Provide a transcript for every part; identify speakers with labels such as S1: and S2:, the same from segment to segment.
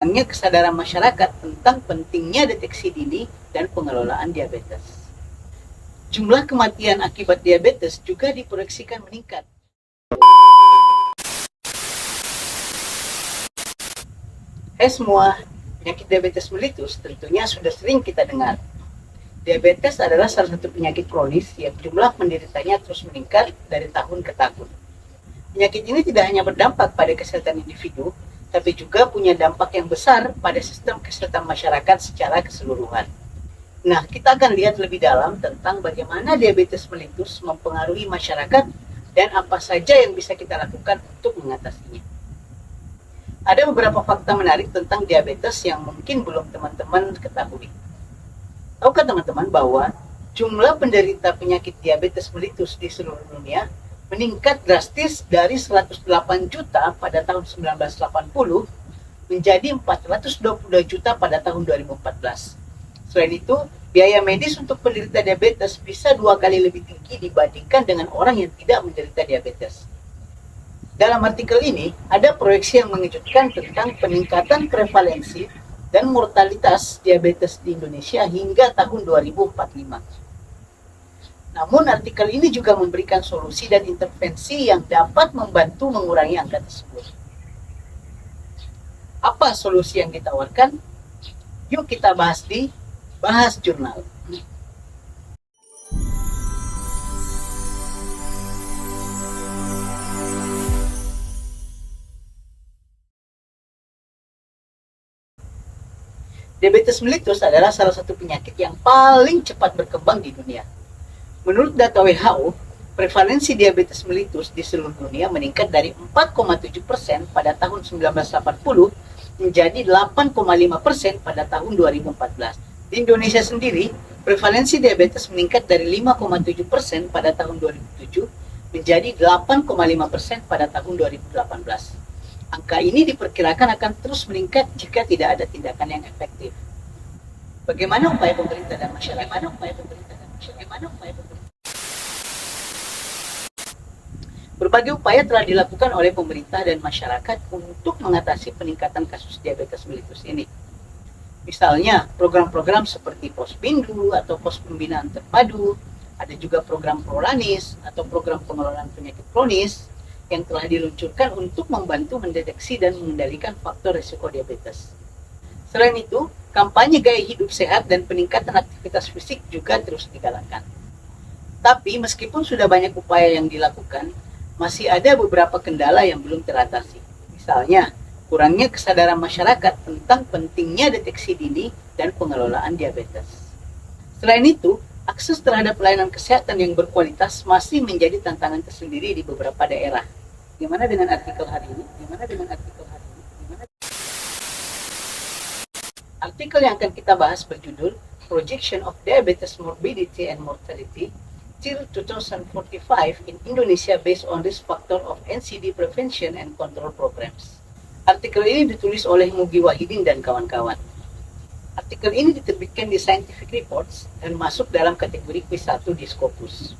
S1: Kurangnya kesadaran masyarakat tentang pentingnya deteksi dini dan pengelolaan diabetes. Jumlah kematian akibat diabetes juga diproyeksikan meningkat. Hai semua, penyakit diabetes mellitus tentunya sudah sering kita dengar. Diabetes adalah salah satu penyakit kronis yang jumlah penderitanya terus meningkat dari tahun ke tahun. Penyakit ini tidak hanya berdampak pada kesehatan individu, tapi juga punya dampak yang besar pada sistem kesehatan masyarakat secara keseluruhan. Nah, kita akan lihat lebih dalam tentang bagaimana diabetes mellitus mempengaruhi masyarakat dan apa saja yang bisa kita lakukan untuk mengatasinya. Ada beberapa fakta menarik tentang diabetes yang mungkin belum teman-teman ketahui. Tahukah teman-teman bahwa jumlah penderita penyakit diabetes mellitus di seluruh dunia meningkat drastis dari 108 juta pada tahun 1980 menjadi 422 juta pada tahun 2014. Selain itu, biaya medis untuk penderita diabetes bisa 2 kali lebih tinggi dibandingkan dengan orang yang tidak menderita diabetes. Dalam artikel ini, ada proyeksi yang mengejutkan tentang peningkatan prevalensi dan mortalitas diabetes di Indonesia hingga tahun 2045. Namun artikel ini juga memberikan solusi dan intervensi yang dapat membantu mengurangi angka tersebut. Apa solusi yang ditawarkan? Yuk kita bahas di Bahas Jurnal. Diabetes mellitus adalah salah satu penyakit yang paling cepat berkembang di dunia. Menurut data WHO, prevalensi diabetes mellitus di seluruh dunia meningkat dari 4,7% pada tahun 1980 menjadi 8,5% pada tahun 2014. Di Indonesia sendiri, prevalensi diabetes meningkat dari 5,7% pada tahun 2007 menjadi 8,5% pada tahun 2018. Angka ini diperkirakan akan terus meningkat jika tidak ada tindakan yang efektif. Bagaimana upaya pemerintah dan masyarakat? Berbagai upaya telah dilakukan oleh pemerintah dan masyarakat untuk mengatasi peningkatan kasus diabetes mellitus ini. Misalnya, program-program seperti Posbindu atau Pos Pembinaan Terpadu, ada juga program Prolanis atau program pengelolaan penyakit kronis yang telah diluncurkan untuk membantu mendeteksi dan mengendalikan faktor risiko diabetes. Selain itu, kampanye gaya hidup sehat dan peningkatan aktivitas fisik juga terus digalakkan. Tapi meskipun sudah banyak upaya yang dilakukan, masih ada beberapa kendala yang belum teratasi. Misalnya, kurangnya kesadaran masyarakat tentang pentingnya deteksi dini dan pengelolaan diabetes. Selain itu, akses terhadap pelayanan kesehatan yang berkualitas masih menjadi tantangan tersendiri di beberapa daerah. Gimana dengan artikel hari ini? Artikel yang akan kita bahas berjudul Projection of Diabetes Morbidity and Mortality till 2045 in Indonesia based on risk factor of NCD prevention and control programs. Artikel ini ditulis oleh Mugi Wahidin dan kawan-kawan. Artikel ini diterbitkan di Scientific Reports dan masuk dalam kategori Q1 di Scopus.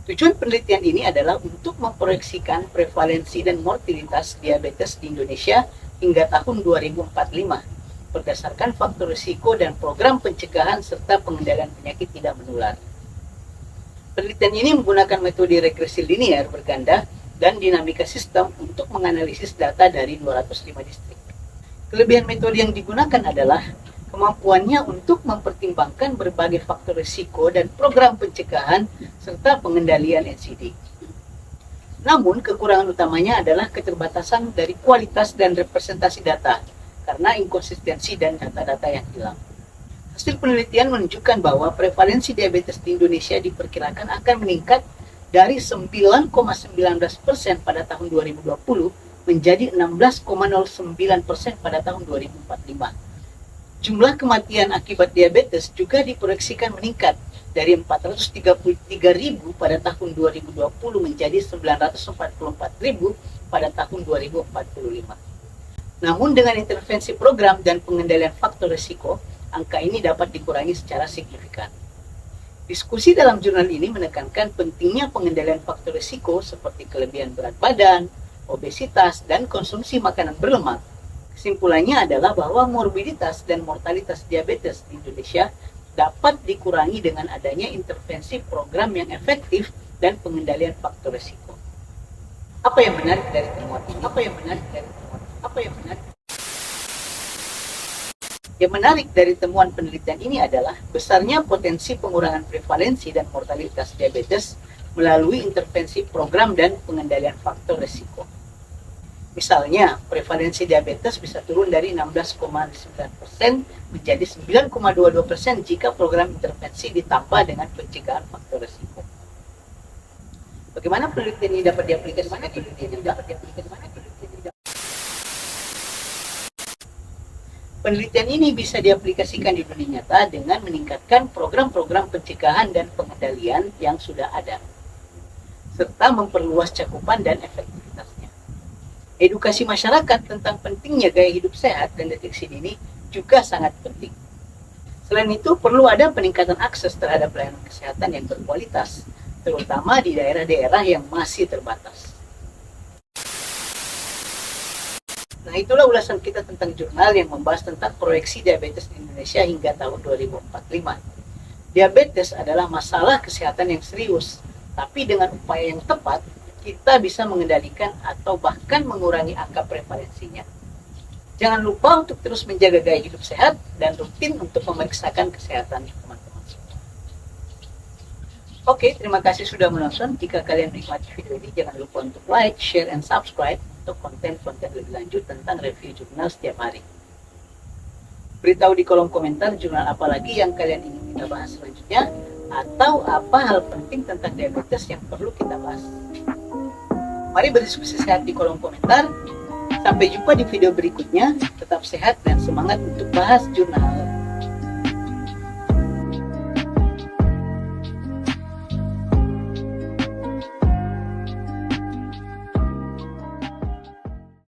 S1: Tujuan penelitian ini adalah untuk memproyeksikan prevalensi dan mortalitas diabetes di Indonesia hingga tahun 2045 berdasarkan faktor risiko dan program pencegahan serta pengendalian penyakit tidak menular. Penelitian ini menggunakan metode regresi linear berganda dan dinamika sistem untuk menganalisis data dari 205 distrik. Kelebihan metode yang digunakan adalah kemampuannya untuk mempertimbangkan berbagai faktor risiko dan program pencegahan serta pengendalian NCD. Namun, kekurangan utamanya adalah keterbatasan dari kualitas dan representasi data karena inkonsistensi dan data-data yang hilang. Hasil penelitian menunjukkan bahwa prevalensi diabetes di Indonesia diperkirakan akan meningkat dari 9,19% pada tahun 2020 menjadi 16,09% pada tahun 2045. Jumlah kematian akibat diabetes juga diproyeksikan meningkat dari 433.000 pada tahun 2020 menjadi 944.000 pada tahun 2045. Namun dengan intervensi program dan pengendalian faktor risiko, angka ini dapat dikurangi secara signifikan. Diskusi dalam jurnal ini menekankan pentingnya pengendalian faktor risiko seperti kelebihan berat badan, obesitas, dan konsumsi makanan berlemak Kesimpulannya adalah bahwa morbiditas dan mortalitas diabetes di Indonesia dapat dikurangi dengan adanya intervensi program yang efektif dan pengendalian faktor risiko. Apa yang menarik dari temuan ini? Yang menarik dari temuan penelitian ini adalah besarnya potensi pengurangan prevalensi dan mortalitas diabetes melalui intervensi program dan pengendalian faktor risiko. Misalnya, prevalensi diabetes bisa turun dari 16,9% menjadi 9,22% jika program intervensi ditambah dengan pencegahan faktor risiko. Bagaimana penelitian ini dapat diaplikasikan? Penelitian ini bisa diaplikasikan di dunia nyata dengan meningkatkan program-program pencegahan dan pengendalian yang sudah ada, serta memperluas cakupan dan efektivitasnya. Edukasi masyarakat tentang pentingnya gaya hidup sehat dan deteksi dini juga sangat penting. Selain itu, perlu ada peningkatan akses terhadap pelayanan kesehatan yang berkualitas, terutama di daerah-daerah yang masih terbatas. Nah, itulah ulasan kita tentang jurnal yang membahas tentang proyeksi diabetes di Indonesia hingga tahun 2045. Diabetes adalah masalah kesehatan yang serius, tapi dengan upaya yang tepat, kita bisa mengendalikan atau bahkan mengurangi angka prevalensinya. Jangan lupa untuk terus menjaga gaya hidup sehat dan rutin untuk memeriksakan kesehatan teman-teman semua. Oke, terima kasih sudah menonton. Jika kalian menikmati video ini, jangan lupa untuk like, share, and subscribe untuk konten-konten lebih lanjut tentang review jurnal setiap hari. Beritahu di kolom komentar jurnal apa lagi yang kalian ingin kita bahas selanjutnya, atau apa hal penting tentang diabetes yang perlu kita bahas. Mari berdiskusi sehat di kolom komentar. Sampai jumpa di video berikutnya. Tetap sehat dan semangat untuk bahas jurnal.